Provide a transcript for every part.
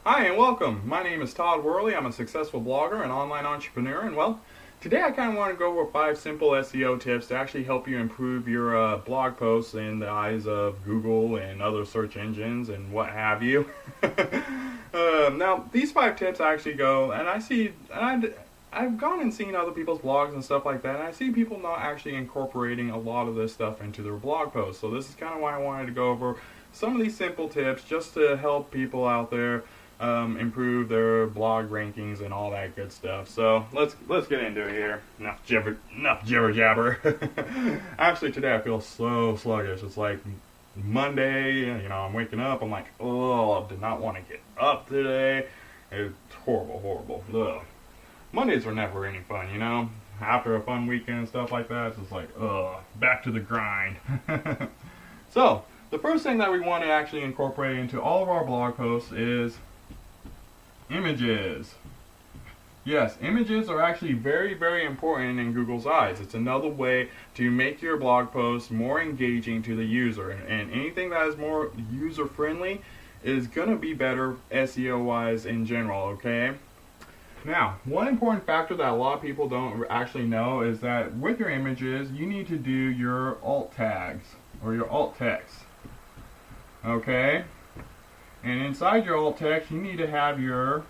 Hi and welcome. My name is Todd Worley. I'm a successful blogger and online entrepreneur. And well, today I kind of want to go over 5 simple SEO tips to actually help you improve your blog posts in the eyes of Google and other search engines and what have you. Now, these 5 tips actually go, and I've gone and seen other people's blogs and stuff like that, and I see people not actually incorporating a lot of this stuff into their blog posts. So this is kind of why I wanted to go over some of these simple tips just to help people out there improve their blog rankings and all that good stuff. So let's get into it here. Enough jibber jabber. Actually, today I feel so sluggish. It's like Monday. I'm waking up. I'm like, oh, I did not want to get up today. It's horrible. Ugh. Mondays are never any fun. After a fun weekend and stuff like that, it's just like, ugh, back to the grind. So the first thing that we want to actually incorporate into all of our blog posts is images. Yes, images are actually very important in Google's eyes. It's another way to make your blog post more engaging to the user, and anything that is more user friendly is going to be better SEO wise in general, okay? Now, one important factor that a lot of people don't actually know is that with your images, you need to do your alt tags or your alt text, okay? And inside your alt text, you need to have your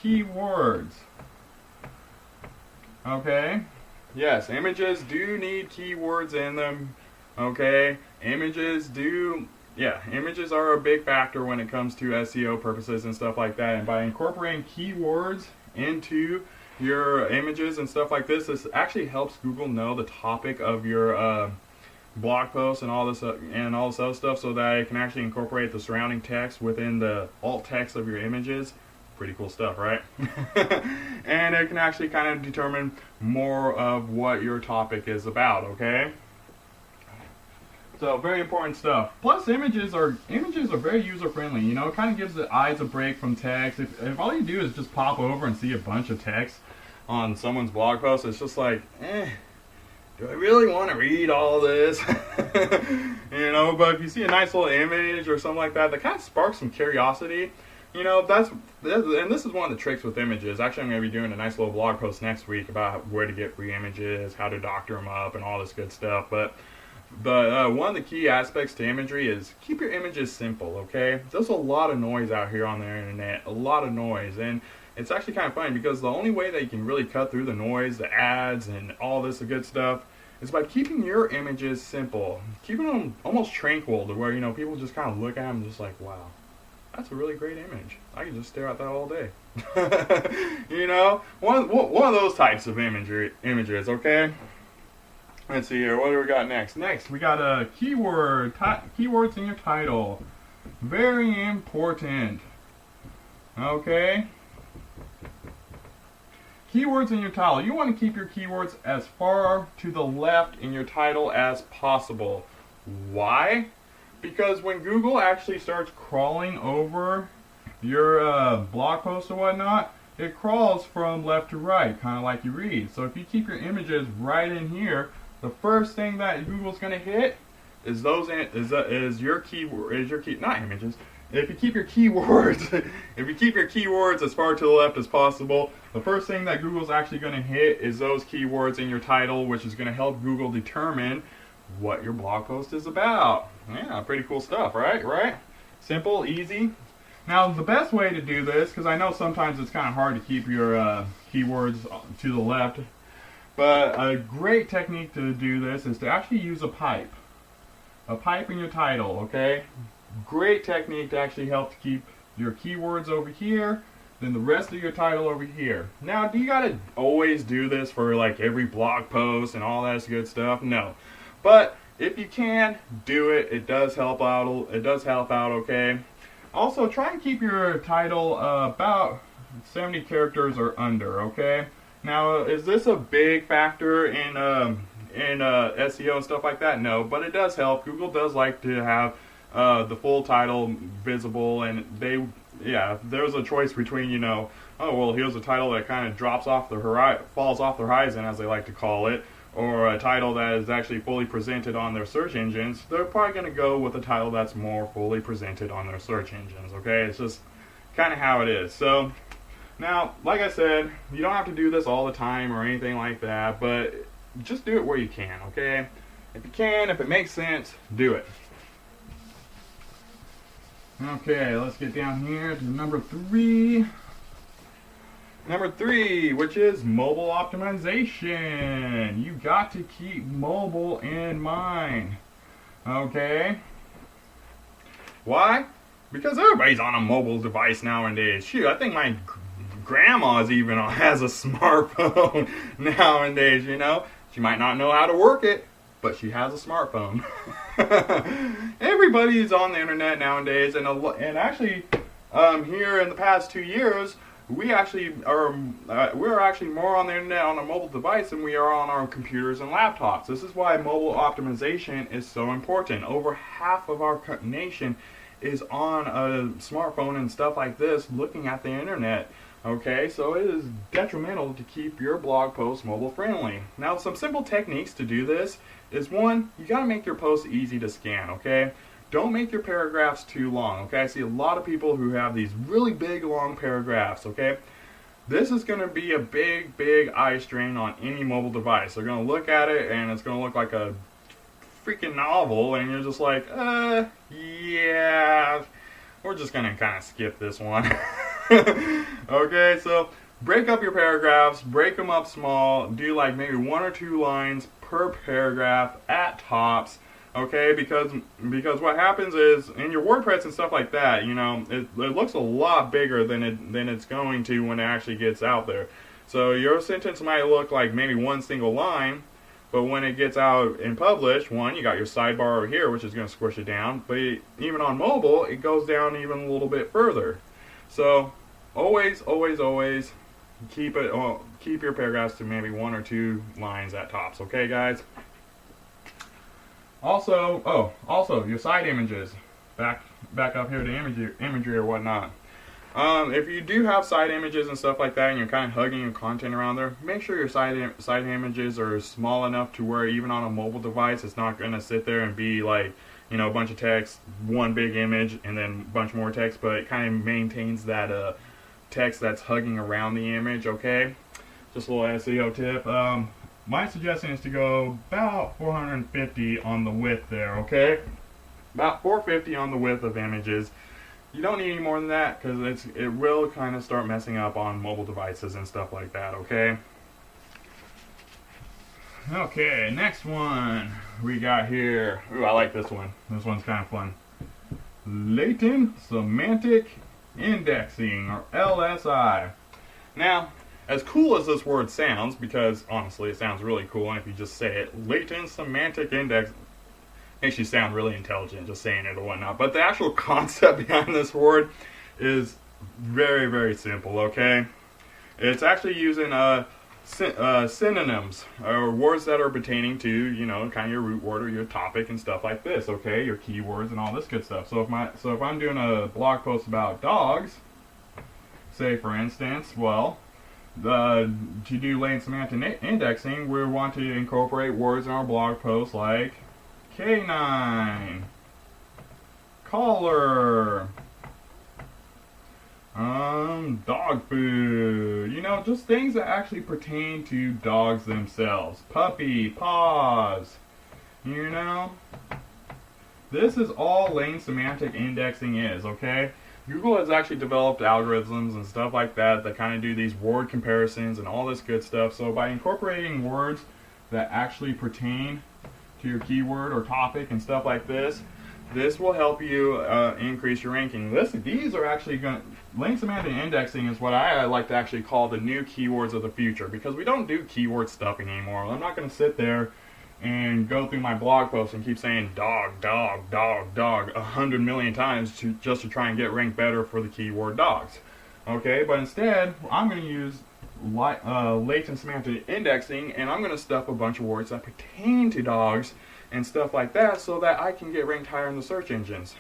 keywords. Okay? Yes, images do need keywords in them. Okay? Images are a big factor when it comes to SEO purposes and stuff like that. And by incorporating keywords into your images and stuff like this actually helps Google know the topic of your blog posts and all this other stuff, so that it can actually incorporate the surrounding text within the alt text of your images. Pretty cool stuff, right? And it can actually kind of determine more of what your topic is about, okay? So very important stuff. Plus, images are very user friendly. It kind of gives the eyes a break from text. If all you do is just pop over and see a bunch of text on someone's blog post, it's just like, do I really want to read all this? But if you see a nice little image or something like that kind of sparks some curiosity, and this is one of the tricks with images. Actually, I'm going to be doing a nice little blog post next week about where to get free images, how to doctor them up, and all this good stuff. But one of the key aspects to imagery is keep your images simple, okay? There's a lot of noise out here on the internet, a lot of noise, and it's actually kind of funny because the only way that you can really cut through the noise, the ads, and all this good stuff is by keeping your images simple, keeping them almost tranquil to where people just kind of look at them just like, wow, that's a really great image. I can just stare at that all day. One of those types of images, okay? Let's see here. What do we got next? Next, we got a keywords in your title. Very important. Okay? Keywords in your title. You want to keep your keywords as far to the left in your title as possible. Why? Because when Google actually starts crawling over your blog post or whatnot, it crawls from left to right, kind of like you read. So if you keep your images right in here, the first thing that Google's going to hit is not images. If you keep your keywords as far to the left as possible, the first thing that Google's actually going to hit is those keywords in your title, which is going to help Google determine what your blog post is about. Yeah, pretty cool stuff, right? Simple, easy. Now, the best way to do this, because I know sometimes it's kind of hard to keep your keywords to the left, but a great technique to do this is to actually use a pipe. A pipe in your title, okay? Great technique to actually help to keep your keywords over here, then the rest of your title over here. Now, do you gotta always do this for like every blog post and all that good stuff? No. But if you can, do it. It does help out, okay? Also, try and keep your title about 70 characters or under, okay? Now, is this a big factor in SEO and stuff like that? No, but it does help. Google does like to have the full title visible, and if there's a choice between, oh, well, here's a title that kind of falls off the horizon, as they like to call it, or a title that is actually fully presented on their search engines, they're probably going to go with a title that's more fully presented on their search engines, okay? It's just kind of how it is. So now, like I said, you don't have to do this all the time or anything like that, but just do it where you can, okay? If you can, if it makes sense, do it. Okay, let's get down here to number 3. Number 3, which is mobile optimization. You got to keep mobile in mind. Okay? Why? Because everybody's on a mobile device nowadays. Shoot, I think my grandma's even has a smartphone nowadays, you know? She might not know how to work it, but she has a smartphone. Everybody's on the internet nowadays, and actually, here in the past 2 years, we're actually more on the internet on a mobile device than we are on our computers and laptops. This is why mobile optimization is so important. Over half of our nation is on a smartphone and stuff like this, looking at the internet. Okay, so it is detrimental to keep your blog posts mobile friendly. Now, some simple techniques to do this is, one, you got to make your posts easy to scan, okay? Don't make your paragraphs too long, okay? I see a lot of people who have these really big, long paragraphs, okay? This is going to be a big, big eye strain on any mobile device. They're going to look at it, and it's going to look like a freaking novel, and you're just like, yeah, we're just going to kind of skip this one. Okay, so break up your paragraphs, break them up small, do like maybe 1 or 2 lines per paragraph at tops, okay, because what happens is, in your WordPress and stuff like that, you know, it looks a lot bigger than it's going to when it actually gets out there. So your sentence might look like maybe 1 single line, but when it gets out and published, one, you got your sidebar over here, which is going to squish it down, but even on mobile, it goes down even a little bit further. So always keep your paragraphs to maybe 1 or 2 lines at tops, okay, guys? Also your site images. Back up here to imagery or whatnot. If you do have site images and stuff like that, and you're kind of hugging your content around there, make sure your site images are small enough to where even on a mobile device, it's not going to sit there and be like, you know, a bunch of text, one big image, and then a bunch more text, but it kind of maintains that text that's hugging around the image, okay? Just a little SEO tip. My suggestion is to go about 450 on the width there, okay? About 450 on the width of images. You don't need any more than that, because it will kind of start messing up on mobile devices and stuff like that, okay? Okay, next one we got here. Ooh, I like this one. This one's kind of fun. Latent Semantic Indexing, or LSI. Now, as cool as this word sounds, because honestly it sounds really cool, and if you just say it, Latent Semantic Index, makes you sound really intelligent just saying it or whatnot. But the actual concept behind this word is very, very simple, okay? It's actually using synonyms, or words that are pertaining to, you know, kind of your root word or your topic and stuff like this, okay? Your keywords and all this good stuff. So if I'm doing a blog post about dogs, say for instance, well, to do latent semantic indexing, we want to incorporate words in our blog post like canine, collar, dog food, you know, just things that actually pertain to dogs themselves. Puppy, paws, you know. This is all latent semantic indexing is, okay? Google has actually developed algorithms and stuff like that that kind of do these word comparisons and all this good stuff. So by incorporating words that actually pertain to your keyword or topic and stuff like this, this will help you increase your ranking. These are actually latent semantic indexing is what I like to actually call the new keywords of the future, because we don't do keyword stuffing anymore. I'm not going to sit there and go through my blog post and keep saying dog, dog, dog, dog 100 million times just to try and get ranked better for the keyword dogs. Okay, but instead, I'm going to use latent semantic indexing, and I'm going to stuff a bunch of words that pertain to dogs and stuff like that so that I can get ranked higher in the search engines.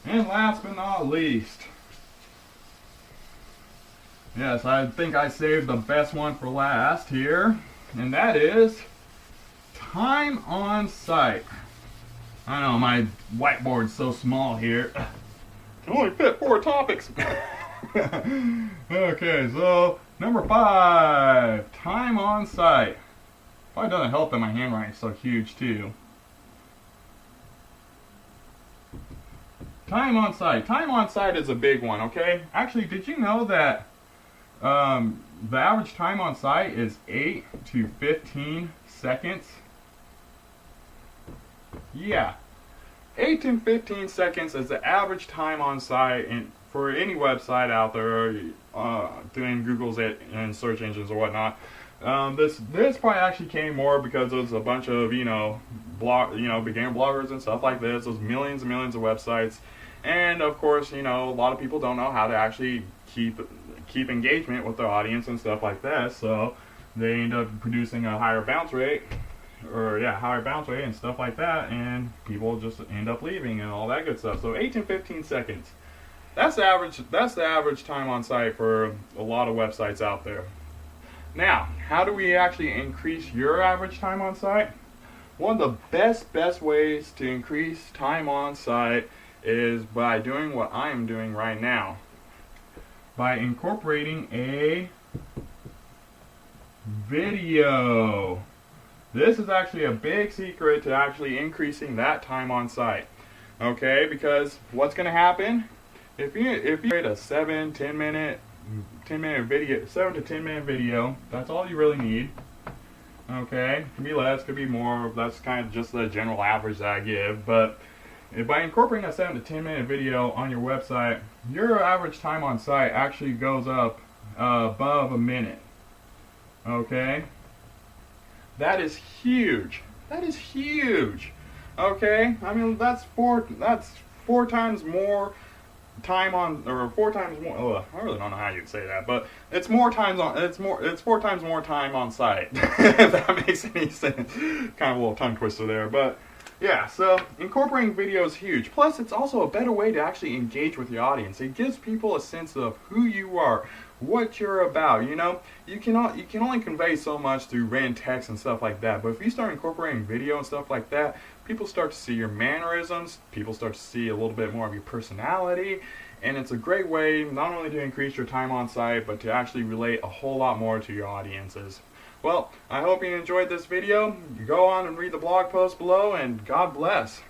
And last but not least, yes, I think I saved the best one for last here, and that is time on site. I know my whiteboard's so small here. Can only fit 4 topics. Okay, so number 5, time on site. Probably doesn't help that my handwriting's so huge too. Time on site. Time on site is a big one, okay? Actually, did you know that the average time on site is 8 to 15 seconds? Yeah. 8 to 15 seconds is the average time on site for any website out there doing Google's and search engines or whatnot. This probably actually came more because there's a bunch of beginner bloggers and stuff like this. There's millions and millions of websites, and of course a lot of people don't know how to actually keep engagement with their audience and stuff like that. So they end up producing a higher bounce rate, and stuff like that, and people just end up leaving and all that good stuff. So 8 to 15 seconds. That's the average. That's the average time on site for a lot of websites out there. Now, how do we actually increase your average time on site? One of the best ways to increase time on site is by doing what I am doing right now. By incorporating a video. This is actually a big secret to actually increasing that time on site. Okay, because what's going to happen if you create a 7 to 10 minute video, that's all you really need. Okay, could be less, could be more. That's kind of just the general average that I give. But by incorporating a 7 to 10 minute video on your website, your average time on site actually goes up above a minute. Okay, that is huge. That is huge. Okay, I mean that's four times more time on, or 4 times more. Oh, I really don't know how you'd say that, but it's 4 times more time on site. If that makes any sense. Kind of a little tongue twister there, but yeah. So incorporating video is huge. Plus, it's also a better way to actually engage with your audience. It gives people a sense of who you are, what you're about. You can only convey so much through written text and stuff like that. But if you start incorporating video and stuff like that, people start to see your mannerisms, people start to see a little bit more of your personality, and it's a great way not only to increase your time on site, but to actually relate a whole lot more to your audiences. Well, I hope you enjoyed this video. Go on and read the blog post below, and God bless.